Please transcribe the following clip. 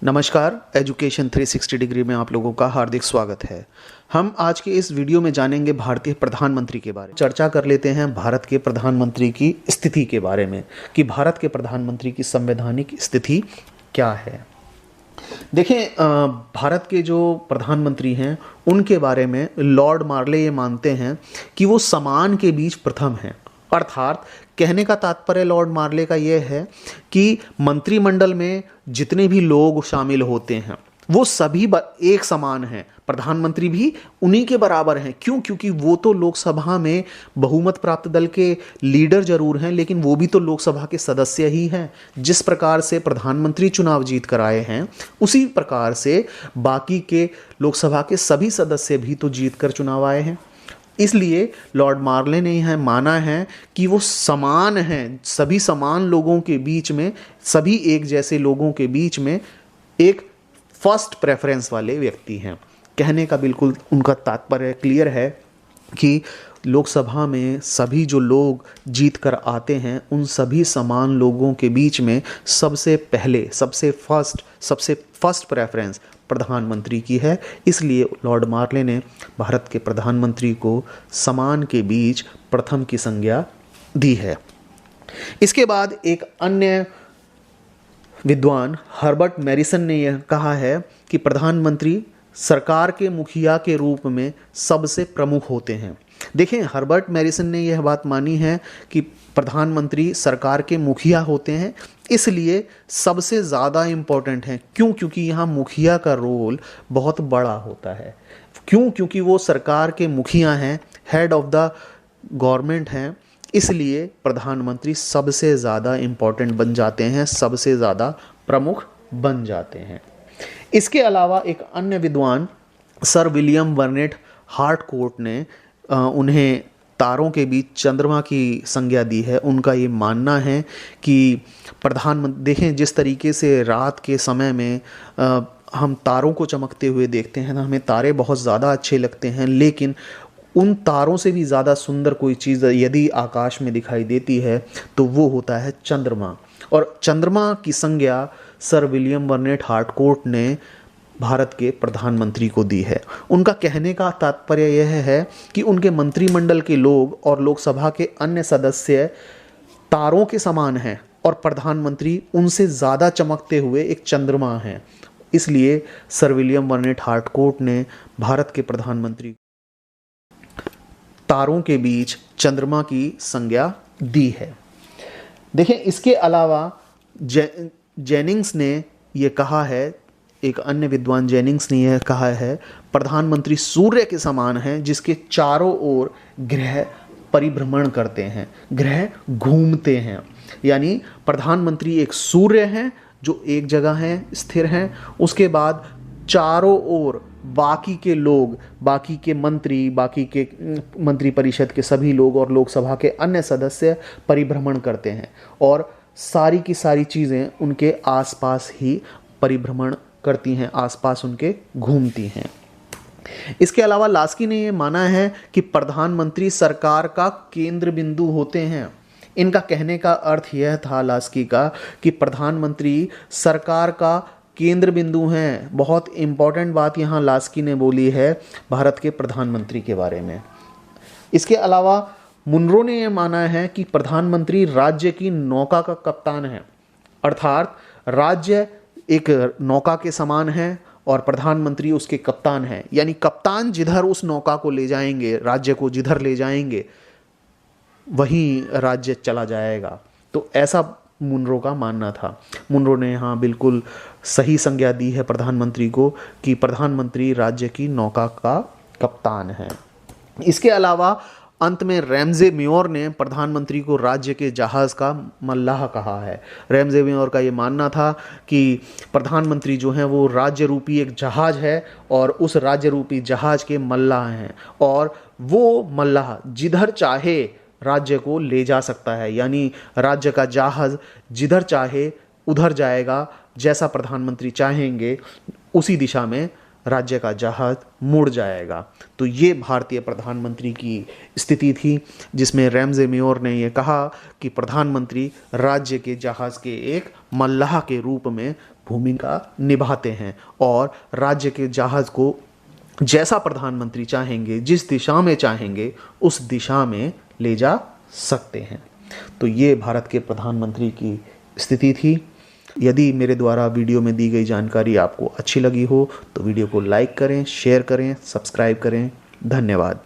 नमस्कार, education 360 degree में आप लोगों का हार्दिक स्वागत है। हम आज के इस वीडियो में जानेंगे भारतीय प्रधानमंत्री के बारे में। चर्चा कर लेते हैं भारत के प्रधानमंत्री की स्थिति के बारे में कि भारत के प्रधानमंत्री की संवैधानिक स्थिति क्या है। देखें, भारत के जो प्रधानमंत्री हैं उनके बारे में लॉर्ड मार्ले ये मानते हैं कि वो समान के बीच प्रथम हैं। अर्थात कहने का तात्पर्य लॉर्ड मार्ले का यह है कि मंत्रिमंडल में जितने भी लोग शामिल होते हैं वो सभी एक समान हैं। प्रधानमंत्री भी उन्हीं के बराबर हैं। क्यों? क्योंकि वो तो लोकसभा में बहुमत प्राप्त दल के लीडर जरूर हैं, लेकिन वो भी तो लोकसभा के सदस्य ही हैं। जिस प्रकार से प्रधानमंत्री चुनाव जीत कर आए हैं, उसी प्रकार से बाकी के लोकसभा के सभी सदस्य भी तो जीत कर चुनाव आए हैं। इसलिए लॉर्ड मार्ले ने यह माना है कि वो समान हैं, सभी समान लोगों के बीच में, सभी एक जैसे लोगों के बीच में एक फर्स्ट प्रेफरेंस वाले व्यक्ति हैं। कहने का बिल्कुल उनका तात्पर्य क्लियर है कि लोकसभा में सभी जो लोग जीत कर आते हैं उन सभी समान लोगों के बीच में सबसे पहले सबसे फर्स्ट प्रेफरेंस प्रधानमंत्री की है। इसलिए लॉर्ड मार्ले ने भारत के प्रधानमंत्री को समान के बीच प्रथम की संज्ञा दी है। इसके बाद एक अन्य विद्वान हर्बर्ट मैरिसन ने यह कहा है कि प्रधानमंत्री सरकार के मुखिया के रूप में सबसे प्रमुख होते हैं। देखें, हर्बर्ट मैरिसन ने यह बात मानी है कि प्रधानमंत्री सरकार के मुखिया होते हैं, इसलिए सबसे ज़्यादा इम्पोर्टेंट हैं। क्यों? क्योंकि यहाँ मुखिया का रोल बहुत बड़ा होता है। क्यों? क्योंकि वो सरकार के मुखिया हैं, हेड ऑफ द गवर्नमेंट हैं। इसलिए प्रधानमंत्री सबसे ज़्यादा इम्पोर्टेंट बन जाते हैं, सबसे ज़्यादा प्रमुख बन जाते हैं। इसके अलावा एक अन्य विद्वान सर विलियम बर्नेट हार्टकोर्ट ने उन्हें तारों के बीच चंद्रमा की संज्ञा दी है। उनका ये मानना है कि प्रधानमंत्री, देखें जिस तरीके से रात के समय में हम तारों को चमकते हुए देखते हैं ना, हमें तारे बहुत ज़्यादा अच्छे लगते हैं, लेकिन उन तारों से भी ज़्यादा सुंदर कोई चीज़ यदि आकाश में दिखाई देती है तो वो होता है चंद्रमा। और चंद्रमा की संज्ञा सर विलियम बर्नेट हार्टकोर्ट ने भारत के प्रधानमंत्री को दी है। उनका कहने का तात्पर्य यह है कि उनके मंत्रिमंडल के लोग और लोकसभा के अन्य सदस्य तारों के समान हैं और प्रधानमंत्री उनसे ज़्यादा चमकते हुए एक चंद्रमा हैं। इसलिए सर विलियम बर्नेट हार्टकोर्ट ने भारत के प्रधानमंत्री तारों के बीच चंद्रमा की संज्ञा दी है। देखें, इसके अलावा जेनिंग्स ने यह कहा है, एक अन्य विद्वान जेनिंग्स ने यह कहा है, प्रधानमंत्री सूर्य के समान हैं जिसके चारों ओर ग्रह परिभ्रमण करते हैं, ग्रह घूमते हैं। यानी प्रधानमंत्री एक सूर्य हैं जो एक जगह हैं, स्थिर हैं, उसके बाद चारों ओर बाकी के लोग, बाकी के मंत्री, बाकी के मंत्री परिषद के सभी लोग और लोकसभा के अन्य सदस्य परिभ्रमण करते हैं और सारी की सारी चीज़ें उनके आसपास ही परिभ्रमण करती हैं, आसपास उनके घूमती हैं। इसके अलावा लास्की ने यह माना है कि प्रधानमंत्री सरकार का केंद्र बिंदु होते हैं। इनका कहने का अर्थ यह था लास्की का कि प्रधानमंत्री सरकार का केंद्र बिंदु हैं। बहुत इंपॉर्टेंट बात यहाँ लास्की ने बोली है भारत के प्रधानमंत्री के बारे में। इसके अलावा मुनरो ने यह माना है कि प्रधानमंत्री राज्य की नौका का कप्तान है। अर्थात राज्य एक नौका के समान है और प्रधानमंत्री उसके कप्तान हैं। यानी कप्तान जिधर उस नौका को ले जाएंगे, राज्य को जिधर ले जाएंगे, वहीं राज्य चला जाएगा। तो ऐसा मुनरो का मानना था। मुनरो ने यहाँ बिल्कुल सही संज्ञा दी है प्रधानमंत्री को कि प्रधानमंत्री राज्य की नौका का कप्तान है। इसके अलावा अंत में रैमजे मेयोर ने प्रधानमंत्री को राज्य के जहाज़ का मल्लाह कहा है। रैमजे मेयोर का ये मानना था कि प्रधानमंत्री जो हैं वो राज्य रूपी एक जहाज़ है और उस राज्य रूपी जहाज़ के मल्लाह हैं और वो मल्लाह जिधर चाहे राज्य को ले जा सकता है। यानी राज्य का जहाज़ जिधर चाहे उधर जाएगा, जैसा प्रधानमंत्री चाहेंगे उसी दिशा में राज्य का जहाज मुड़ जाएगा। तो ये भारतीय प्रधानमंत्री की स्थिति थी, जिसमें रैमज़े ने ये कहा कि प्रधानमंत्री राज्य के जहाज के एक मल्लाह के रूप में भूमिका निभाते हैं और राज्य के जहाज को जैसा प्रधानमंत्री चाहेंगे, जिस दिशा में चाहेंगे, उस दिशा में ले जा सकते हैं। तो ये भारत के प्रधानमंत्री की स्थिति थी। यदि मेरे द्वारा वीडियो में दी गई जानकारी आपको अच्छी लगी हो तो वीडियो को लाइक करें, शेयर करें, सब्सक्राइब करें। धन्यवाद।